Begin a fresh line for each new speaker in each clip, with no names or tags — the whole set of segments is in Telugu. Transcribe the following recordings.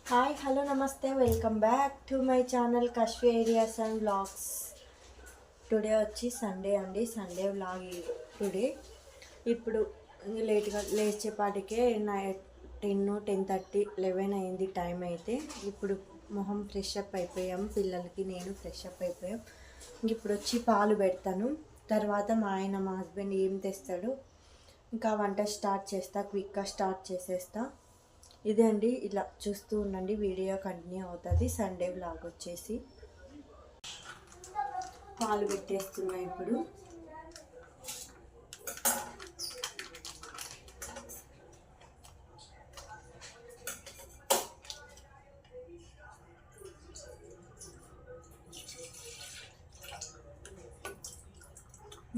హాయ్ హలో నమస్తే welcome back to my channel Kashvi ideas and vlogs. Today వచ్చి సండే అండి. Sunday vlog today. ఇప్పుడు లేట్గా లేచేపాటికే 10:30 11 అయింది టైం అయితే. ఇప్పుడు మొహం ఫ్రెష్ అప్ అయిపోయాం, పిల్లలకి నేను ఫ్రెష్ అప్ అయిపోయాం. ఇప్పుడు వచ్చి పాలు పెడతాను. తర్వాత మా హస్బెండ్ ఏం తెస్తాడు ఇంకా వంట స్టార్ట్ చేస్తా, క్విక్గా స్టార్ట్ చేసేస్తా. ఇదే అండి, ఇలా చూస్తూ ఉండండి, వీడియో కంటిన్యూ అవుతుంది. సండే వ్లాగ్ వచ్చేసి పాలు పెట్టేస్తున్నా ఇప్పుడు.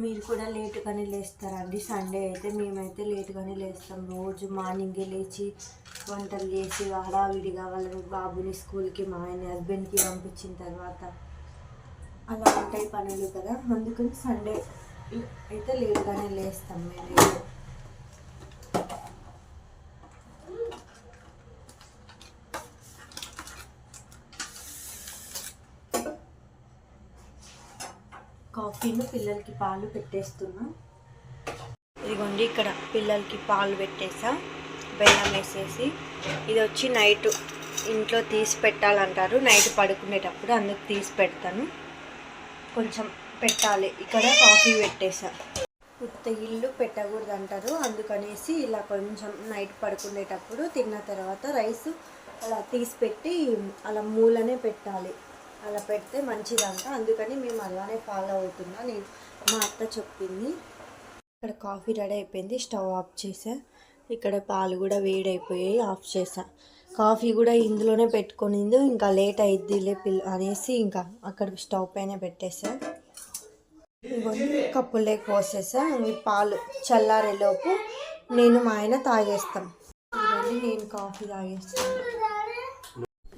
మీరు కూడా లేటుగానే లేస్తారండి. సండే అయితే మేమైతే లేటుగానే లేస్తాం. రోజు మార్నింగే లేచి వంటలు చేసి హడావిడిగా వాళ్ళని బాబుని స్కూల్కి మా హస్బెండ్కి పంపించిన తర్వాత అలా ఉంటాయి పనులు కదా. అందుకని సండే అయితే లేటుగానే లేస్తాం మేము. కాఫీను పిల్లలకి పాలు పెట్టేస్తున్నా. ఇదిగోండి, ఇక్కడ పిల్లలకి పాలు పెట్టేసా బెల్లం వేసేసి. ఇది వచ్చి నైట్ ఇంట్లో తీసి పెట్టాలంటారు, నైట్ పడుకునేటప్పుడు, అందుకు తీసి పెడతాను. కొంచెం పెట్టాలి. ఇక్కడ కాఫీ పెట్టేసా. ఉత్త ఇల్లు పెట్టకూడదు అంటారు, అందుకనేసి ఇలా కొంచెం నైట్ పడుకునేటప్పుడు తిన్న తర్వాత రైస్ అలా తీసి పెట్టి అలా మూలనే పెట్టాలి. అలా పెడితే మంచిదంట, అందుకని మేము అలానే ఫాలో అవుతున్నా. నేను మా అత్త చెప్పింది. ఇక్కడ కాఫీ రెడీ అయిపోయింది, స్టవ్ ఆఫ్ చేసా. ఇక్కడ పాలు కూడా వేడైపోయాయి, ఆఫ్ చేసా. కాఫీ కూడా ఇందులోనే పెట్టుకునింది, ఇంకా లేట్ అయిద్దిలే అనేసి ఇంకా అక్కడ స్టవ్ పైన పెట్టేసా. ఇవన్నీ కప్పులోకి పోసేసా. ఈ పాలు చల్లారేలోపు నేను మా ఆయన తాగేస్తాం. ఇవన్నీ నేను కాఫీ తాగేస్తాను.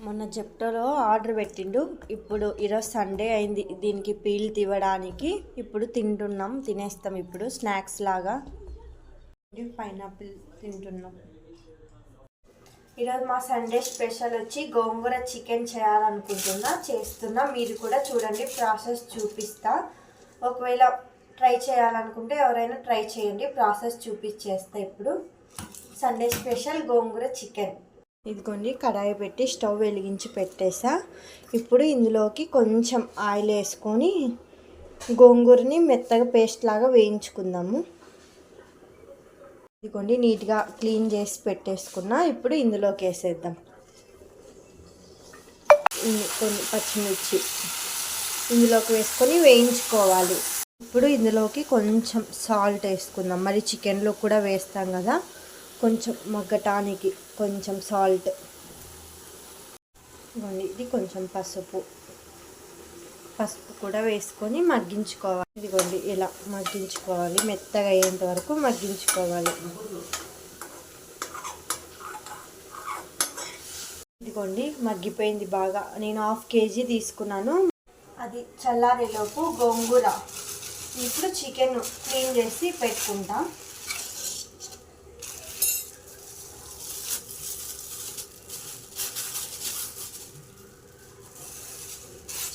మొన్న జెప్టోలో ఆర్డర్ పెట్టిండు. ఇప్పుడు ఈరోజు సండే అయింది, దీనికి పీల్ తివ్వడానికి. ఇప్పుడు తినేస్తాం ఇప్పుడు స్నాక్స్ లాగా. పైనాపిల్ తింటున్నాం. ఈరోజు మా సండే స్పెషల్ వచ్చి గోంగూర చికెన్ చేస్తున్నా. మీరు కూడా చూడండి, ప్రాసెస్ చూపిస్తా. ఒకవేళ ట్రై చేయాలనుకుంటే ఎవరైనా ట్రై చేయండి, ప్రాసెస్ చూపించేస్తా. ఇప్పుడు సండే స్పెషల్ గోంగూర చికెన్. ఇదిగోండి, కడాయి పెట్టి స్టవ్ వెలిగించి పెట్టేసా. ఇప్పుడు ఇందులోకి కొంచెం ఆయిల్ వేసుకొని గోంగూరని మెత్తగా పేస్ట్ లాగా వేయించుకుందాము. ఇదిగోండి, నీట్గా క్లీన్ చేసి పెట్టేసుకున్నా. ఇప్పుడు ఇందులోకి వేసేద్దాం కొన్ని పచ్చిమిర్చి. ఇందులోకి వేసుకొని వేయించుకోవాలి. ఇప్పుడు ఇందులోకి కొంచెం సాల్ట్ వేసుకుందాం, మరి చికెన్లో కూడా వేస్తాం కదా, కొంచెం మగ్గటానికి కొంచెం సాల్ట్. ఇది కొంచెం పసుపు కూడా వేసుకొని మగ్గించుకోవాలి. ఇదిగోండి, ఇలా మగ్గించుకోవాలి, మెత్తగా అయ్యేంత వరకు మగ్గించుకోవాలి. ఇదిగోండి, మగ్గిపోయింది బాగా. నేను 1/2 kg తీసుకున్నాను. అది చల్లారేలోపు గోంగూర ఇప్పుడు చికెన్ క్లీన్ చేసి పెట్టుకుంటా.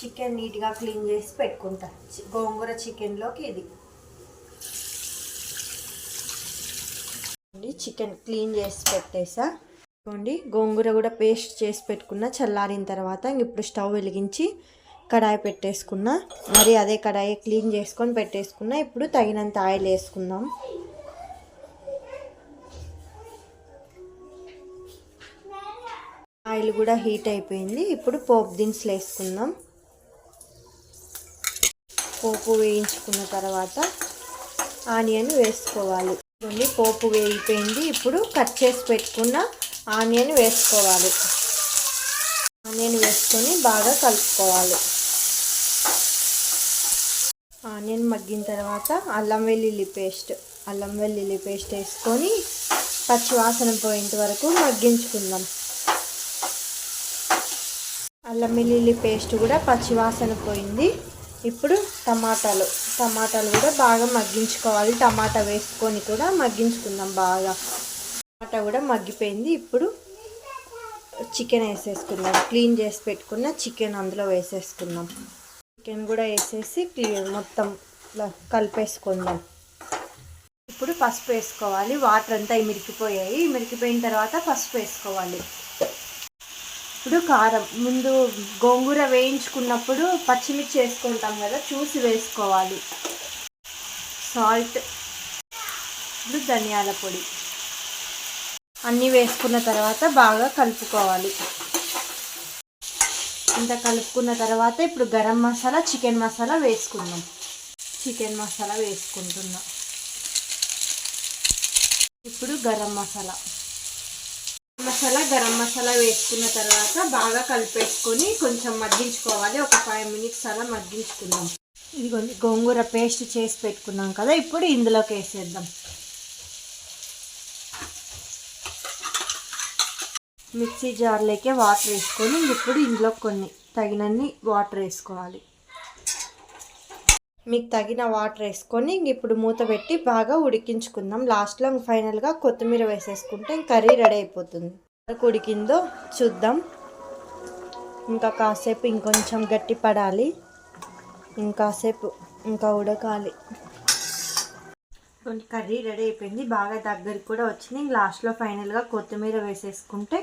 చికెన్ నీట్గా క్లీన్ చేసి పెట్టుకుంటా. గోంగూర చికెన్లోకి ఇది చికెన్ క్లీన్ చేసి పెట్టేసా. ఇదిగోండి, గోంగూర కూడా పేస్ట్ చేసి పెట్టుకున్నా. చల్లారిన తర్వాత ఇప్పుడు స్టవ్ వెలిగించి కడాయి పెట్టేసుకున్నా. మరి అదే కడాయి క్లీన్ చేసుకొని పెట్టేసుకున్నా. ఇప్పుడు తగినంత ఆయిల్ వేసుకుందాం. ఆయిల్ కూడా హీట్ అయిపోయింది. ఇప్పుడు పోపు దినుసులు వేసుకుందాం. పోపు వేయించుకున్న తర్వాత ఆనియన్ వేసుకోవాలి. పోపు వేగిపోయింది. ఇప్పుడు కట్ చేసి పెట్టుకున్న ఆనియన్ వేసుకోవాలి. ఆనియన్ వేసుకొని బాగా కలుపుకోవాలి. ఆనియన్ మగ్గిన తర్వాత అల్లం వెల్లుల్లి పేస్ట్ వేసుకొని పచ్చివాసన పోయేంత వరకు మగ్గించుకుందాం. అల్లం వెల్లుల్లి పేస్ట్ కూడా పచ్చివాసన పోయింది. ఇప్పుడు టమాటాలు కూడా బాగా మగ్గించుకోవాలి. టమాటా వేసుకొని కూడా మగ్గించుకుందాం బాగా. టమాటా కూడా మగ్గిపోయింది. ఇప్పుడు చికెన్ వేసేసుకుందాం. క్లీన్ చేసి పెట్టుకున్న చికెన్ అందులో వేసేసుకుందాం. చికెన్ కూడా వేసేసి మొత్తం కలిపేసుకుందాం. ఇప్పుడు పసుపు వేసుకోవాలి. వాటర్ అంతా మిరికిపోయాయి. మిరికిపోయిన తర్వాత పసుపు వేసుకోవాలి. ఇప్పుడు కారం, ముందు గోంగూర వేయించుకున్నప్పుడు పచ్చిమిర్చి వేసుకుంటాం కదా, చూసి వేసుకోవాలి. సాల్ట్, ఇప్పుడు ధనియాల పొడి అన్నీ వేసుకున్న తర్వాత బాగా కలుపుకోవాలి. ఇంత కలుపుకున్న తర్వాత ఇప్పుడు గరం మసాలా, చికెన్ మసాలా వేసుకుందాం. చికెన్ మసాలా వేసుకుంటున్నా. ఇప్పుడు గరం మసాలా గరం మసాలా వేసుకున్న తర్వాత బాగా కలిపేసుకొని కొంచెం మగ్గించుకోవాలి. ఒక 5 minutes అలా మగ్గించుకుందాం. ఇదిగోండి గోంగూర పేస్ట్ చేసి పెట్టుకున్నాం కదా, ఇప్పుడు ఇందులోకి వేసేద్దాం. మిక్సీ జార్లోకి వాటర్ వేసుకొని ఇప్పుడు ఇందులో కొన్ని తగినన్ని వాటర్ వేసుకోవాలి. మీకు తగిన వాటర్ వేసుకొని ఇప్పుడు మూత పెట్టి బాగా ఉడికించుకుందాం. లాస్ట్లో ఫైనల్గా కొత్తిమీర వేసేసుకుంటే కర్రీ రెడీ అయిపోతుంది. ఉడికిందో చూద్దాం. ఇంకా కాసేపు ఇంకొంచెం గట్టి పడాలి. ఇంకాసేపు ఇంకా ఉడకాలి. కర్రీ రెడీ అయిపోయింది. బాగా దగ్గరికి కూడా వచ్చింది. లాస్ట్లో ఫైనల్గా కొత్తిమీర వేసేసుకుంటే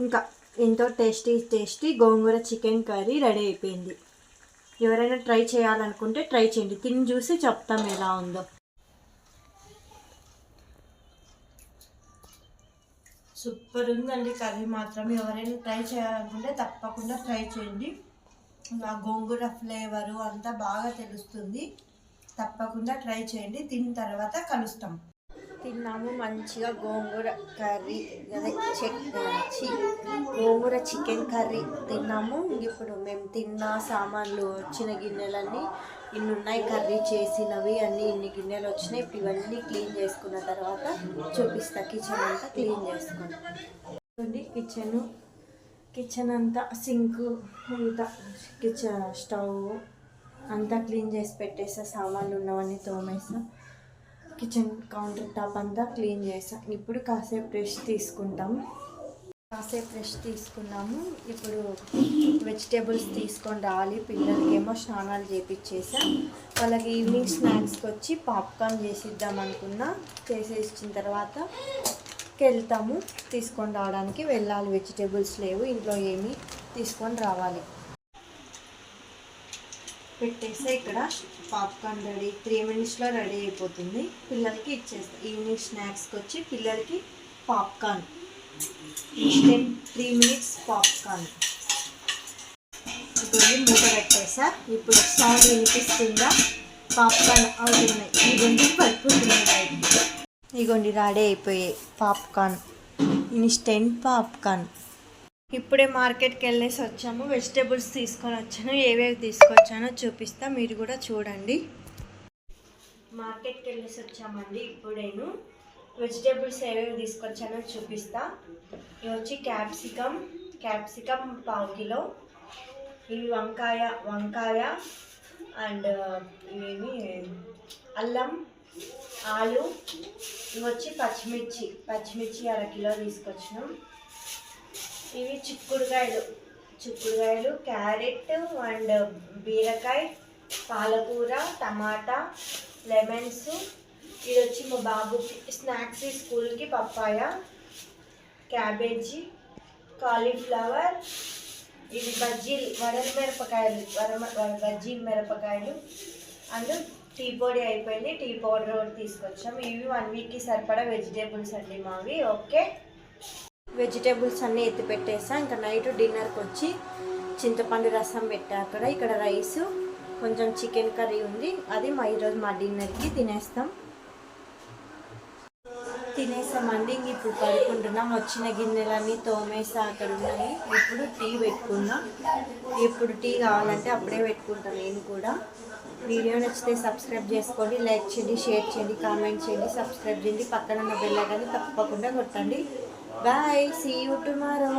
ఇంకా ఎంతో టేస్టీ గోంగూర చికెన్ కర్రీ రెడీ అయిపోయింది. ఎవరైనా ట్రై చేయాలనుకుంటే ట్రై చేయండి. తిని చూసి చెప్తాం ఎలా ఉందో. సూపర్ ఉందండి కర్రీ మాత్రం. ఎవరైనా ట్రై చేయాలనుకుంటే తప్పకుండా ట్రై చేయండి. ఆ గోంగూర ఫ్లేవరు అంతా బాగా తెలుస్తుంది. తప్పకుండా ట్రై చేయండి. తిన్న తర్వాత కలుస్తాం. తిన్నాము మంచిగా గోంగూర కర్రీ, గోంగూర చికెన్ కర్రీ తిన్నాము. ఇప్పుడు మేము తిన్న సామాన్లు వచ్చిన గిన్నెలన్నీ ఇన్ని ఉన్నాయి. కర్రీ చేసినవి అన్నీ ఇన్ని గిన్నెలు వచ్చినాయి. ఇప్పుడు ఇవన్నీ క్లీన్ చేసుకున్న తర్వాత చూపిస్తా. కిచెన్ అంతా క్లీన్ చేసుకుంటాం. కిచెన్ అంతా సింక్ అంతా కిచెన్ స్టవ్ అంతా క్లీన్ చేసి పెట్టేసా. సామాన్లు ఉన్నవన్నీ తోమేసా. కిచెన్ కౌంటర్ టాప్ అంతా క్లీన్ చేసాం. ఇప్పుడు కాసేపు రెస్ట్ తీసుకున్నాము. ఇప్పుడు వెజిటేబుల్స్ తీసుకొని రావాలి. పిల్లలకి ఏమో స్నానాలు చేపించేసా. వాళ్ళకి ఈవినింగ్ స్నాక్స్కి వచ్చి పాప్కార్న్ చేసిద్దాం అనుకున్నా. చేసేసిన తర్వాత వెళ్తాము. తీసుకొని రావడానికి వెళ్ళాలి. వెజిటేబుల్స్ లేవు ఇంట్లో, ఏమి తీసుకొని రావాలి. పెట్టేస్తే ఇక్కడ పాప్కార్న్ రెడీ. 3 minutesలో రెడీ అయిపోతుంది. పిల్లలకి ఇచ్చేస్తాం. ఈవినింగ్ స్నాక్స్కి వచ్చి పిల్లలకి పాప్కార్న్ ఇన్స్టెంట్ 3 minutes పాప్కార్న్. ఇప్పుడు మూత పెట్టేసా. ఇప్పుడు సౌండ్ వినిపిస్తుందా? పాప్కార్న్ అవుతున్నాయి. ఇదిగోండి పడిపోతున్నాయి. ఇదిగోండి రెడీ అయిపోయాయి పాప్కార్న్, ఇన్స్టెంట్ పాప్కార్న్. ఇప్పుడే మార్కెట్కి వెళ్ళేసి వచ్చాము. వెజిటేబుల్స్ తీసుకొని వచ్చాను. ఏవేవి తీసుకొచ్చానో చూపిస్తా, మీరు కూడా చూడండి. మార్కెట్కి వెళ్ళేసి వచ్చామండి. ఇప్పుడేను వెజిటేబుల్స్ ఏవేవి తీసుకొచ్చానో చూపిస్తా. ఇవి వచ్చి క్యాప్సికమ్ 1/4 కిలో. ఇవి వంకాయ అండ్ ఇవేమి అల్లం, ఆలు. ఇవి వచ్చి పచ్చిమిర్చి 1 కిలో తీసుకొచ్చినాం. ఇవి చిక్కుడుకాయలు, క్యారెట్ అండ్ బీరకాయ, పాలకూర, టమాటా, లెమన్స్. ఇది వచ్చి మా బాబుకి స్నాక్స్ స్కూల్కి పప్పాయ, క్యాబేజీ, కాలీఫ్లవర్. ఇవి బజ్జీ మిరపకాయలు అండ్ టీ పొడి అయిపోయింది. టీ పౌడర్ ఒకటి తీసుకొచ్చాము. ఇవి 1 weekకి సరిపడా వెజిటేబుల్స్ అండి మావి. ఓకే, వెజిటేబుల్స్ అన్నీ ఎత్తి పెట్టేసా. ఇంకా నైట్ డిన్నర్కి వచ్చి చింతపండు రసం పెట్టా. ఇక్కడ రైస్, కొంచెం చికెన్ కర్రీ ఉంది. అది ఈరోజు మా డిన్నర్కి తినేసామండి. ఇంక ఇప్పుడు పడుకుంటున్నాం. వచ్చిన గిన్నెలన్నీ తోమేసా, అక్కడ ఉన్నాయి. ఇప్పుడు టీ పెట్టుకున్నాం. ఇప్పుడు టీ కావాలంటే అప్పుడే పెట్టుకుంటాను నేను కూడా. వీడియో నచ్చితే సబ్స్క్రైబ్ చేసుకోండి, లైక్ చేయండి, షేర్ చేయండి, కామెంట్ చేయండి, సబ్స్క్రైబ్ చేయండి. పక్కన ఉన్న బెల్ ఐకాన్ తప్పకుండా కొట్టండి. Bye. See you tomorrow.